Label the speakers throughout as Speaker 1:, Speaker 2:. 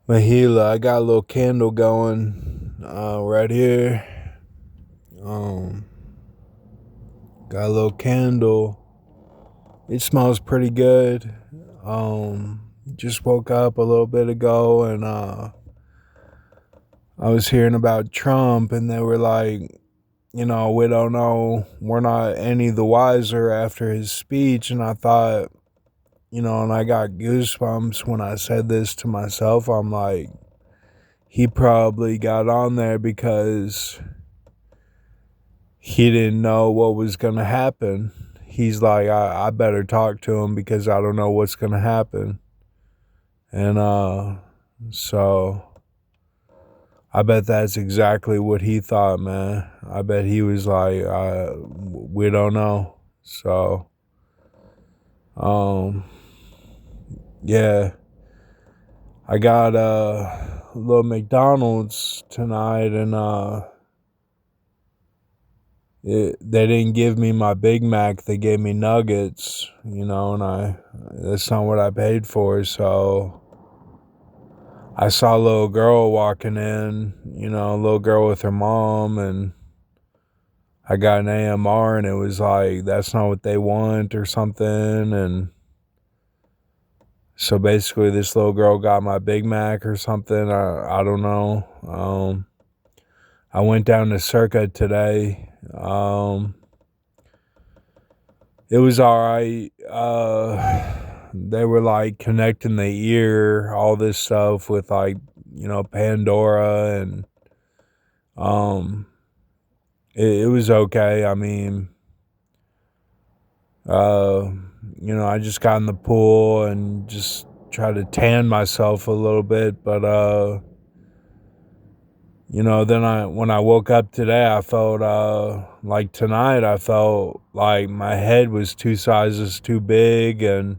Speaker 1: Mahila, I got a little candle going right here. Um, got a little candle. It smells pretty good. Just woke up a little bit ago and I was hearing about Trump and they were like, we don't know. We're not any the wiser after his speech. And I thought, and I got goosebumps when I said this to myself. I'm like, he probably got on there because he didn't know what was going to happen. He's like, I better talk to him because I don't know what's going to happen. And so I bet that's exactly what he thought, man. I bet he was like, we don't know. So, um, yeah, I got a little McDonald's tonight and they didn't give me my Big Mac. They gave me nuggets, and that's not what I paid for. So I saw a little girl walking in, a little girl with her mom, and I got an AMR, and it was like, that's not what they want or something. And so basically, this little girl got my Big Mac or something. I don't know. I went down to Circa today. It was all right. They were like connecting the ear, all this stuff with like, Pandora and um it was okay. I mean, uh, I just got in the pool and just tried to tan myself a little bit, but then when I woke up today, I felt like tonight I felt like my head was 2 sizes too big, and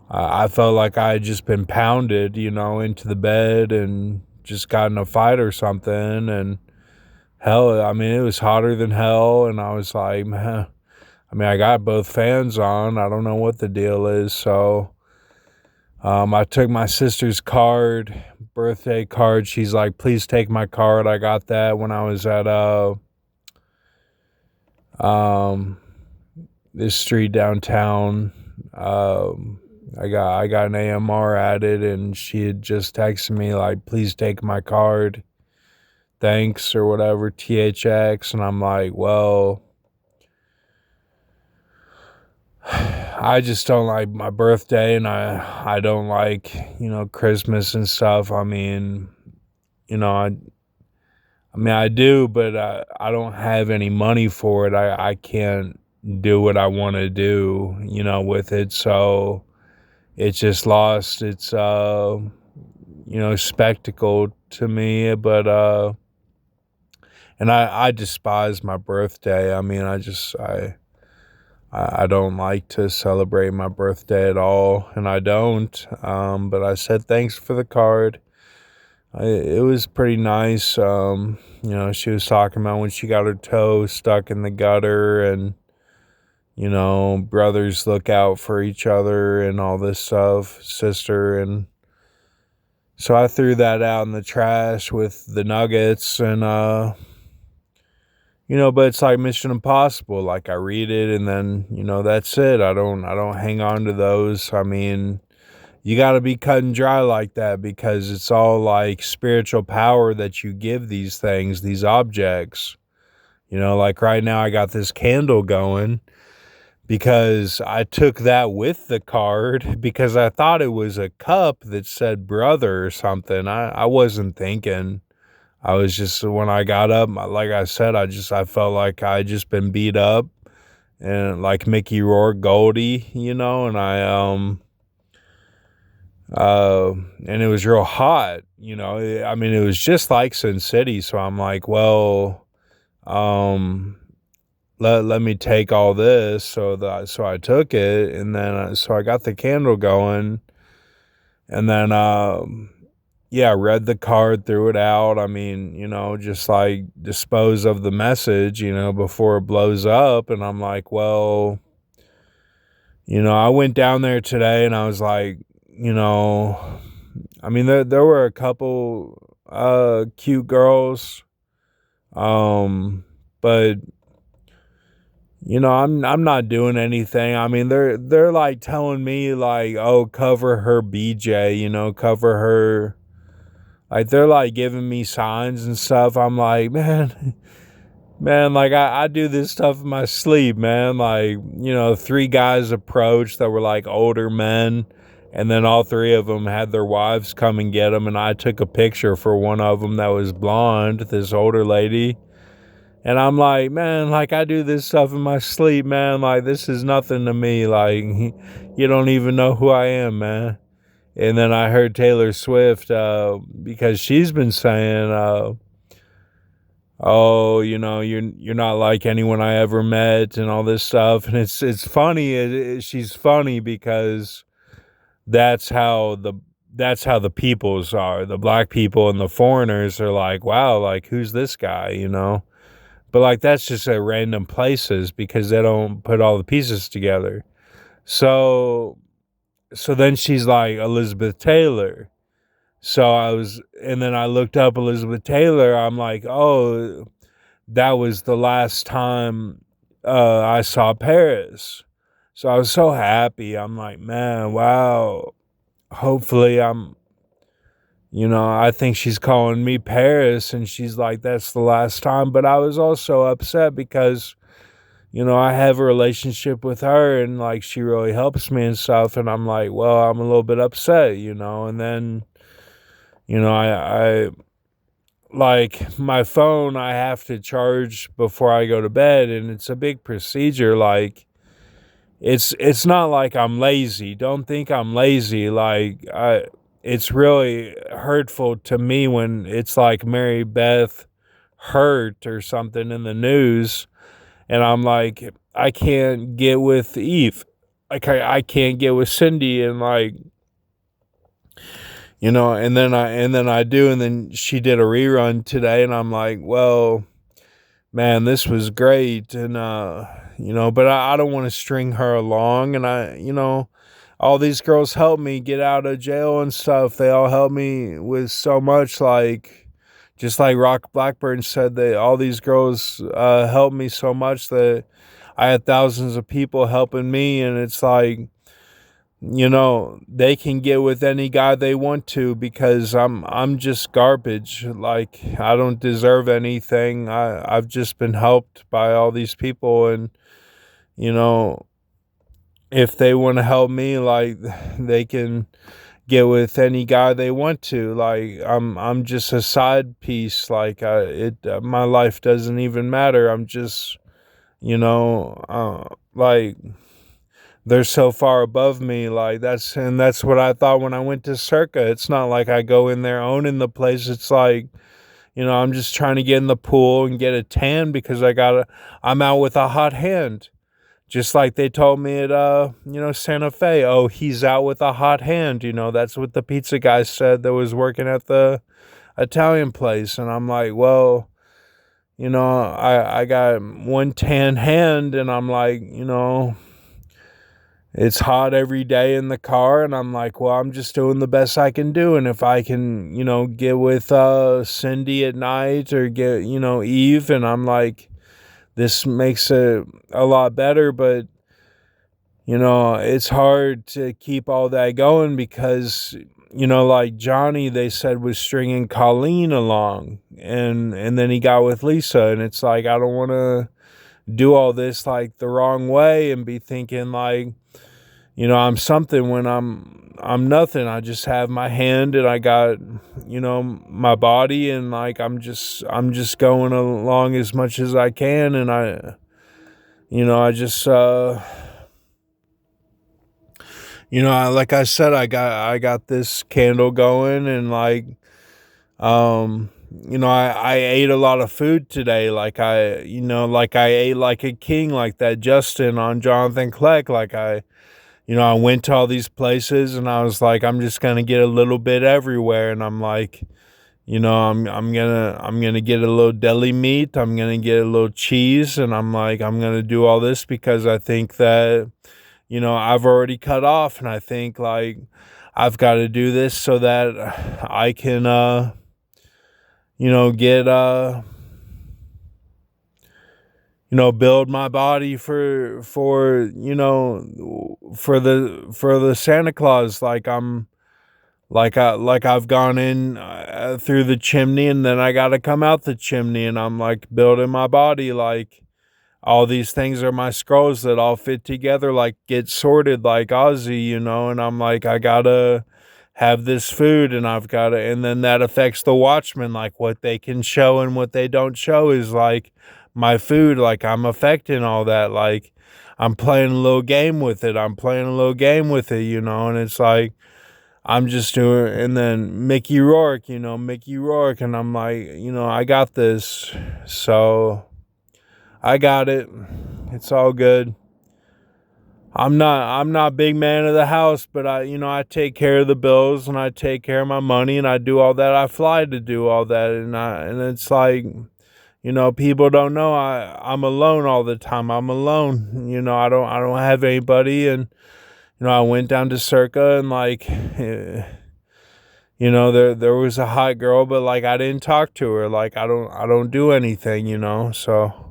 Speaker 1: I felt like I had just been pounded, into the bed and just got in a fight or something. And hell, I mean, it was hotter than hell. And I was like, man, I mean, I got both fans on. I don't know what the deal is. So I took my sister's birthday card. She's like, please take my card. I got that when I was at um, this street downtown. I got an AMR added, and she had just texted me like, please take my card, thanks, or whatever, THX. And I'm like, well, I just don't like my birthday, and I don't like, Christmas and stuff. I mean, I mean, I do, but I don't have any money for it. I can't do what I want to do, with it. So it just lost its, spectacle to me. But, and I despise my birthday. I mean, I don't like to celebrate my birthday at all, and I don't. But I said thanks for the card. It was pretty nice. She was talking about when she got her toe stuck in the gutter, and brothers look out for each other and all this stuff, sister. And so I threw that out in the trash with the nuggets, and but it's like Mission Impossible. Like, I read it and then, that's it. I don't hang on to those. I mean, you got to be cut and dry like that, because it's all like spiritual power that you give these things, these objects. Like right now I got this candle going because I took that with the card because I thought it was a cup that said brother or something. I wasn't thinking. I was just, when I got up, like I said, I felt like I just been beat up, and like Mickey Rourke, Goldie, and and it was real hot, I mean, it was just like Sin City. So I'm like, well, let me take all this. So I took it, and then, so I got the candle going, and then, yeah, read the card, threw it out. I mean, just like dispose of the message, before it blows up. And I'm like, well, I went down there today and I was like, I mean, there were a couple cute girls, but I'm not doing anything. I mean, they're like telling me like, oh, cover her BJ, cover her. Like they're like giving me signs and stuff. I'm like, man, man, like I do this stuff in my sleep, man. Like, three guys approached that were like older men, and then all three of them had their wives come and get them, and I took a picture for one of them that was blonde, this older lady. And I'm like, man, like I do this stuff in my sleep, man. Like this is nothing to me. Like you don't even know who I am, man. And then I heard Taylor Swift, because she's been saying, oh, you're not like anyone I ever met and all this stuff. And it's funny. She's funny because that's how the peoples are. The black people and the foreigners are like, wow, like who's this guy? But like that's just at random places because they don't put all the pieces together. So then she's like Elizabeth Taylor. And then I looked up Elizabeth Taylor. I'm like, oh, that was the last time I saw Paris. So I was so happy. I'm like, man, wow. Hopefully I think she's calling me Paris, and she's like, that's the last time. But I was also upset because, I have a relationship with her and like she really helps me and stuff. And I'm like, well, I'm a little bit upset, and then, I like my phone, I have to charge before I go to bed, and it's a big procedure. Like, it's not like I'm lazy. Don't think I'm lazy. Like it's really hurtful to me when it's like Mary Beth hurt or something in the news, and I'm like, I can't get with Eve. Like I can't get with Cindy, and like, and then I do, and then she did a rerun today, and I'm like, well, man, this was great. And but I don't want to string her along. And all these girls helped me get out of jail and stuff. They all helped me with so much, like just like Rock Blackburn said, that all these girls helped me so much that I had thousands of people helping me. And it's like, they can get with any guy they want to because I'm just garbage. Like I don't deserve anything. I've just been helped by all these people, and you know if they want to help me, like they can get with any guy they want to. Like I'm just a side piece. Like my life doesn't even matter. I'm just like they're so far above me. Like that's what I thought when I went to Circa. It's not like I go in there owning the place. It's like, I'm just trying to get in the pool and get a tan because I'm out with a hot hand. Just like they told me at Santa Fe. Oh, he's out with a hot hand. That's what the pizza guy said that was working at the Italian place. And I'm like, well, I got one tan hand, and I'm like, it's hot every day in the car, and I'm like, well, I'm just doing the best I can do. And if I can, get with Cindy at night or get, Eve, and I'm like, this makes it a lot better. But, it's hard to keep all that going because, like Johnny, they said, was stringing Colleen along, and then he got with Lisa. And it's like, I don't want to do all this like the wrong way and be thinking like, I'm something when I'm nothing. I just have my hand, and I got, my body, and like I'm just going along as much as I can. And I just like I said, I got this candle going, and like I ate a lot of food today. Like like I ate like a king, like that Justin on Jonathan Kleck. Like I went to all these places, and I was like, I'm just gonna get a little bit everywhere. And I'm like, I'm gonna get a little deli meat. I'm gonna get a little cheese, and I'm like, I'm gonna do all this because I think that I've already cut off, and I think like I've got to do this so that I can, get, build my body for the Santa Claus. I've gone in through the chimney, and then I got to come out the chimney, and I'm like building my body. Like, all these things are my scrolls that all fit together, like get sorted like Ozzy, and I'm like, I gotta have this food, and and then that affects the Watchmen, like what they can show and what they don't show is like my food, like I'm affecting all that, like I'm playing a little game with it, and it's like, I'm just doing, and then Mickey Rourke, and I'm like, I got this, so I got it. It's all good. I'm not big man of the house, but I take care of the bills, and I take care of my money, and I do all that. I fly to do all that, and it's like, people don't know I'm alone all the time. I'm alone. I don't have anybody, and I went down to Circa, and like there was a hot girl, but like I didn't talk to her. Like I don't do anything, so